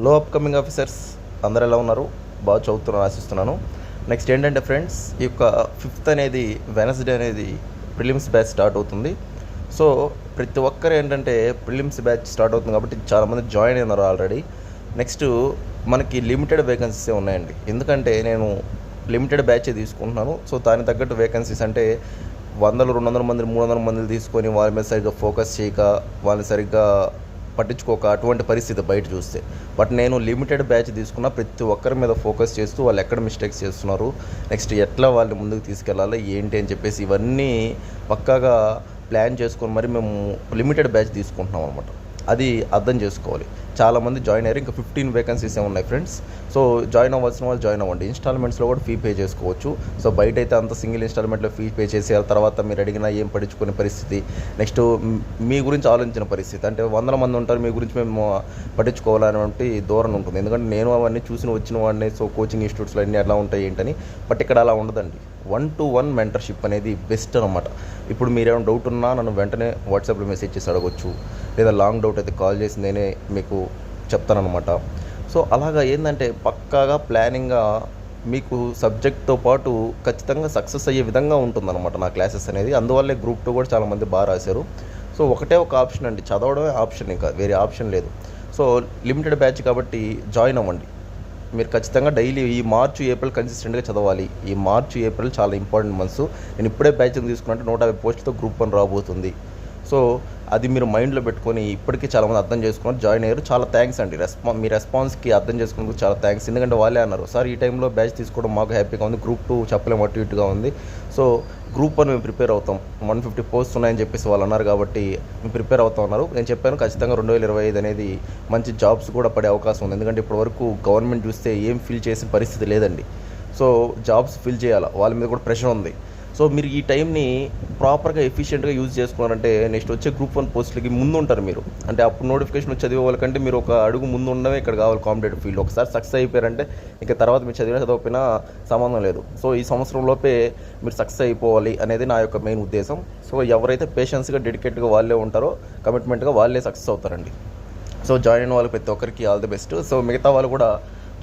లో upcoming officers అందరు ఎలా ఉన్నారు? బాగా చదువుతున్నారు ఆశిస్తున్నాను. నెక్స్ట్ ఏంటంటే ఫ్రెండ్స్, ఈ యొక్క 5th అనేది వెనస్డే అనేది ప్రిలిమ్స్ బ్యాచ్ స్టార్ట్ అవుతుంది. సో ప్రతి ఒక్కరు ఏంటంటే ప్రిలిమ్స్ బ్యాచ్ స్టార్ట్ అవుతుంది కాబట్టి చాలామంది జాయిన్ అయినారు ఆల్రెడీ. నెక్స్ట్ మనకి లిమిటెడ్ వేకెన్సీసే ఉన్నాయండి. ఎందుకంటే నేను లిమిటెడ్ బ్యాచే తీసుకుంటున్నాను. సో దానికి తగ్గట్టు వేకెన్సీస్ అంటే 100, 200 మంది, 300 మంది తీసుకొని వాళ్ళ మీద సరిగ్గా ఫోకస్ చేయక, వాళ్ళని సరిగ్గా పట్టించుకోక అటువంటి పరిస్థితి బయట చూస్తే. బట్ నేను లిమిటెడ్ బ్యాచ్ తీసుకున్న ప్రతి ఒక్కరి మీద ఫోకస్ చేస్తూ వాళ్ళు ఎక్కడ మిస్టేక్స్ చేస్తున్నారు, నెక్స్ట్ ఎట్లా వాళ్ళని ముందుకు తీసుకెళ్ళాలి ఏంటి అని చెప్పేసి ఇవన్నీ పక్కాగా ప్లాన్ చేసుకొని మరి మేము లిమిటెడ్ బ్యాచ్ తీసుకుంటున్నాం అనమాట. అది అర్థం చేసుకోవాలి. చాలామంది జాయిన్ అయ్యారు. ఇంకా 15 వేకెన్సీస్ ఉన్నాయి ఫ్రెండ్స్. సో జాయిన్ అవ్వాల్సిన వాళ్ళు జాయిన్ అవ్వండి. ఇన్స్టాల్మెంట్స్లో కూడా ఫీ పే చేసుకోవచ్చు. సో బయట అయితే అంత సింగిల్ ఇన్స్టాల్మెంట్లో ఫీ పే చేసే తర్వాత మీరు అడిగినా ఏం పట్టించుకునే పరిస్థితి, నెక్స్ట్ మీ గురించి ఆలోచించిన పరిస్థితి. అంటే 100 మంది ఉంటారు, మీ గురించి మేము పట్టించుకోవాలనేటువంటి ధోరణి ఉంటుంది. ఎందుకంటే నేను అవన్నీ చూసి వచ్చిన వాడిని. సో కోచింగ్ ఇన్స్టిట్యూట్స్లో అన్నీ ఎలా ఉంటాయి ఏంటని. బట్ ఇక్కడ అలా ఉండదండి. 1-to-1 మెంటర్షిప్ అనేది బెస్ట్ అనమాట. ఇప్పుడు మీరేమైనా డౌట్ ఉన్నా నన్ను వెంటనే వాట్సాప్లో మెసేజ్ చేసి అడగొచ్చు, లేదా లాంగ్ డౌట్ అయితే కాల్ చేసి నేనే మీకు చెప్తానమాట. సో అలాగా ఏంటంటే పక్కాగా ప్లానింగ్గా మీకు సబ్జెక్ట్తో పాటు ఖచ్చితంగా సక్సెస్ అయ్యే విధంగా ఉంటుందన్నమాట నా క్లాసెస్ అనేది. అందువల్లే గ్రూప్ 2 కూడా చాలామంది బాగా రాశారు. సో ఒకటే ఒక ఆప్షన్ అండి, చదవడమే ఆప్షన్, ఇంకా వేరే ఆప్షన్ లేదు. సో లిమిటెడ్ బ్యాచ్ కాబట్టి జాయిన్ అవ్వండి. మీరు ఖచ్చితంగా డైలీ ఈ మార్చ్, ఏప్రిల్ కన్సిస్టెంట్గా చదవాలి. ఈ మార్చ్, ఏప్రిల్ చాలా ఇంపార్టెంట్ మంత్స్. నేను ఇప్పుడే బ్యాచ్ తీసుకున్నట్టు 150 పోస్టులతో గ్రూప్ 1 రాబోతుంది. సో అది మీరు మైండ్లో పెట్టుకొని ఇప్పటికీ చాలామంది అర్థం చేసుకున్నారు, జాయిన్ అయ్యారు. చాలా థ్యాంక్స్ అండి. మీ రెస్పాన్స్కి అర్థం చేసుకున్నందుకు చాలా థ్యాంక్స్. ఎందుకంటే వాళ్ళే అన్నారు, సార్ ఈ టైంలో బ్యాచ్ తీసుకోవడం మాకు హ్యాపీగా ఉంది, గ్రూప్ 2 చెప్పలేము అటు ఇటుగా ఉంది. సో గ్రూప్ 1 మేము ప్రిపేర్ అవుతాం, 150 పోస్ట్స్ ఉన్నాయని చెప్పేసి వాళ్ళు అన్నారు కాబట్టి మేము ప్రిపేర్ అవుతాం అన్నారు. నేను చెప్పాను ఖచ్చితంగా 2025 అనేది మంచి జాబ్స్ కూడా పడే అవకాశం ఉంది. ఎందుకంటే ఇప్పటివరకు గవర్నమెంట్ చూస్తే ఏం ఫిల్ చేసే పరిస్థితి లేదండి. సో జాబ్స్ ఫిల్ చేయాలి, వాళ్ళ మీద కూడా ప్రెషర్ ఉంది. సో మీరు ఈ టైంని ప్రాపర్గా ఎఫిషియెంట్గా యూజ్ చేసుకున్నారంటే నెక్స్ట్ వచ్చే గ్రూప్ 1 పోస్టులకి ముందు ఉంటారు మీరు. అంటే అప్పుడు నోటిఫికేషన్ చదివే వాళ్ళకంటే మీరు ఒక అడుగు ముందు ఉండడమే ఇక్కడ కావాలి కాంపిటేటివ్ ఫీల్డ్. ఒకసారి సక్సెస్ అయిపోయారంటే ఇంకా తర్వాత మీరు చదవకపోయినా సంబంధం లేదు. సో ఈ సంవత్సరంలోపే మీరు సక్సెస్ అయిపోవాలి అనేది నా యొక్క మెయిన్ ఉద్దేశం. సో ఎవరైతే పేషెన్స్గా, డెడికేట్గా వాళ్ళే ఉంటారో, కమిట్మెంట్గా వాళ్ళే సక్సెస్ అవుతారండి. సో జాయిన్ అయిన వాళ్ళకి ప్రతి ఒక్కరికి ఆల్ ది బెస్ట్. సో మిగతా వాళ్ళు కూడా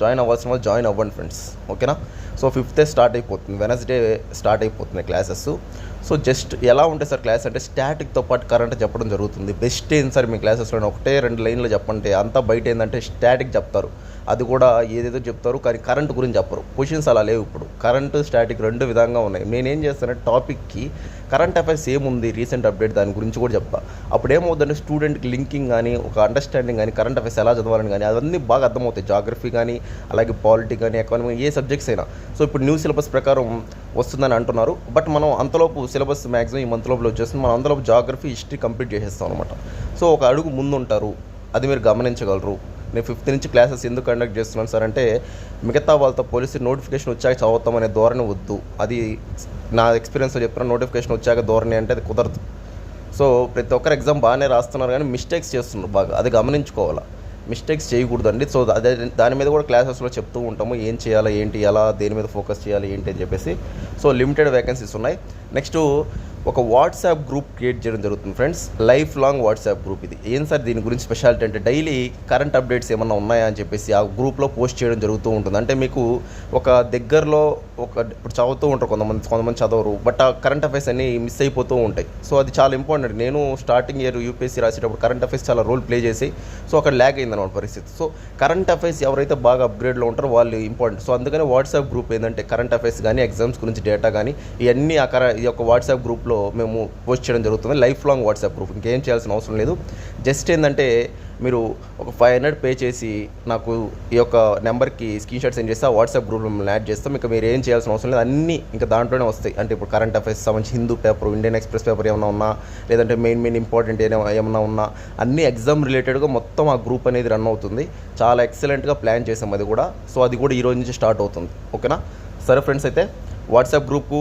జాయిన్ అవ్వాల్సిన వాళ్ళు జాయిన్ అవ్వండి ఫ్రెండ్స్, ఓకేనా? సో 5th స్టార్ట్ అయిపోతుంది, వెనస్డే స్టార్ట్ అయిపోతుంది క్లాసెస్. సో జస్ట్ ఎలా ఉంటాయి సార్ క్లాస్ అంటే స్టాటిక్తో పాటు కరెంట్ చెప్పడం జరుగుతుంది. బెస్ట్ ఏంటి సార్ మీ క్లాసెస్లో? ఒకటే 2 లైన్లు చెప్పంటే అంతా బయట ఏంటంటే స్టాటిక్ చెప్తారు. అది కూడా ఏదేదో చెప్తారు కానీ కరెంట్ గురించి చెప్పరు. క్వశ్చన్స్ అలా లేవు. ఇప్పుడు కరెంటు, స్టాటిక్ 2 విధంగా ఉన్నాయి. నేనేం చేస్తానంటే టాపిక్కి కరెంట్ అఫైర్స్ ఏముంది, రీసెంట్ అప్డేట్, దాని గురించి కూడా చెప్తా. అప్పుడు ఏమవుతుందంటే స్టూడెంట్కి లింకింగ్ కానీ, ఒక అండర్స్టాండింగ్ కానీ, కరెంట్ అఫైర్స్ ఎలా చదవాలని కానీ అవన్నీ బాగా అర్థమవుతాయి. జాగ్రఫీ కానీ, అలాగే పాలిటీ కానీ, ఎకానమీ, ఏ సబ్జెక్ట్స్ అయినా. సో ఇప్పుడు న్యూ సిలబస్ ప్రకారం వస్తుందని అంటున్నారు. బట్ మనం అంతలోపు సిలబస్ మ్యాక్సిమం ఈ మంత్ లోపల వచ్చేస్తుంది. మనం అంతలోపు జాగ్రఫీ, హిస్టరీ కంప్లీట్ చేసేస్తాం అనమాట. సో ఒక అడుగు ముందు ఉంటారు, అది మీరు గమనించగలరు. నేను 5th నుంచి క్లాసెస్ ఎందుకు కండక్ట్ చేస్తున్నాను సార్ అంటే మిగతా వాళ్ళతో పోలీసు నోటిఫికేషన్ వచ్చాక చదువుతామనే ధోరణి వద్దు. అది నా ఎక్స్పీరియన్స్లో చెప్తున్నా. నోటిఫికేషన్ వచ్చాక ధోరణి అంటే అది కుదరదు. సో ప్రతి ఒక్కరు ఎగ్జామ్ బాగానే రాస్తున్నారు కానీ మిస్టేక్స్ చేస్తున్నారు బాగా, అది గమనించుకోవాలి. మిస్టేక్స్ చేయకూడదండి. సో అదే దాని మీద కూడా క్లాసెస్లో చెప్తూ ఉంటాము, ఏం చేయాలి, ఏంటి, ఎలా, దేని మీద ఫోకస్ చేయాలి ఏంటి అని చెప్పేసి. సో లిమిటెడ్ వేకెన్సీస్ ఉన్నాయి. నెక్స్ట్ ఒక వాట్సాప్ గ్రూప్ క్రియేట్ చేయడం జరుగుతుంది friends, life long WhatsApp group. ఇది ఏం సార్ దీని గురించి స్పెషాలిటీ అంటే డైలీ కరెంట్ అప్డేట్స్ ఏమన్నా ఉన్నాయా అని చెప్పేసి ఆ గ్రూప్లో పోస్ట్ చేయడం జరుగుతూ ఉంటుంది. అంటే మీకు ఒక దగ్గరలో ఇప్పుడు చదువుతూ ఉంటారు కొంతమంది చదవరు, బట్ ఆ కరెంట్ అఫైర్స్ అన్నీ మిస్ అయిపోతూ ఉంటాయి. సో అది చాలా ఇంపార్టెంట్. నేను స్టార్టింగ్ ఇయర్ యూపీఎస్సీ రాసేటప్పుడు కరెంట్ అఫైర్స్ చాలా రోల్ ప్లే చేసి సో అక్కడ ల్యాగ్ అయిందన్నమాట పరిస్థితి. సో కరెంట్ అఫైర్స్ ఎవరైతే బాగా అప్గ్రేడ్లో ఉంటారో వాళ్ళు ఇంపార్టెంట్. సో అందుకని వాట్సాప్ గ్రూప్ ఏంటంటే కరెంట్ అఫైర్స్ కానీ, ఎగ్జామ్స్ గురించి డేటా కానీ ఇవన్నీ ఈ యొక్క వాట్సాప్ గ్రూప్లో మేము పోస్ట్ చేయడం జరుగుతుంది. Life long WhatsApp group. ఇంకేం చేయాల్సిన అవసరం లేదు. జస్ట్ ఏంటంటే మీరు ఒక 500 పే చేసి నాకు ఈ యొక్క నెంబర్కి స్క్రీన్ షాట్ సెండ్ చేస్తే ఆ వాట్సాప్ గ్రూప్లో మిమ్మల్ని యాడ్ చేస్తాం. ఇంకా మీరు ఏం చేయాల్సిన అవసరం లేదు. అన్నీ ఇంకా దాంట్లోనే వస్తాయి. అంటే ఇప్పుడు కరెంట్ అఫైర్స్ సంబంధించి Hindu paper, Indian express paper ఏమైనా ఉన్నా, లేదంటే మెయిన్ ఇంపార్టెంట్ ఏమైనా ఉన్నా అన్నీ ఎగ్జామ్ రిలేటెడ్గా మొత్తం ఆ గ్రూప్ అనేది రన్ అవుతుంది. చాలా ఎక్సలెంట్గా ప్లాన్ చేసాం అది కూడా. సో అది కూడా ఈ రోజు నుంచి స్టార్ట్ అవుతుంది, ఓకేనా? సరే ఫ్రెండ్స్, అయితే వాట్సాప్ గ్రూపు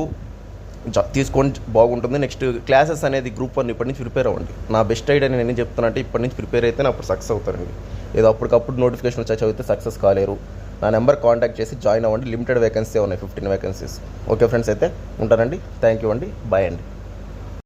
తీసుకొని బాగుంటుంది. నెక్స్ట్ క్లాసెస్ అనేది గ్రూప్ 1 ఇప్పటి నుంచి ప్రిపేర్ అవ్వండి. నా బెస్ట్ ఐడియా నేను ఏం చెప్తానంటే ఇప్పటి నుంచి ప్రిపేర్ అయితే అప్పుడు సక్సెస్ అవుతారండి. ఏదో అప్పటికప్పుడు నోటిఫికేషన్ వచ్చా చదివితే సక్సెస్ కాలేరు. నా నెంబర్ కాంటాక్ట్ చేసి జాయిన్ అవ్వండి. లిమిటెడ్ వేకెన్సీ ఉన్నాయి, 15 వేకెన్సీస్. ఓకే ఫ్రెండ్స్, అయితే ఉంటానండి. థ్యాంక్ యూ అండి. బాయ్ అండి.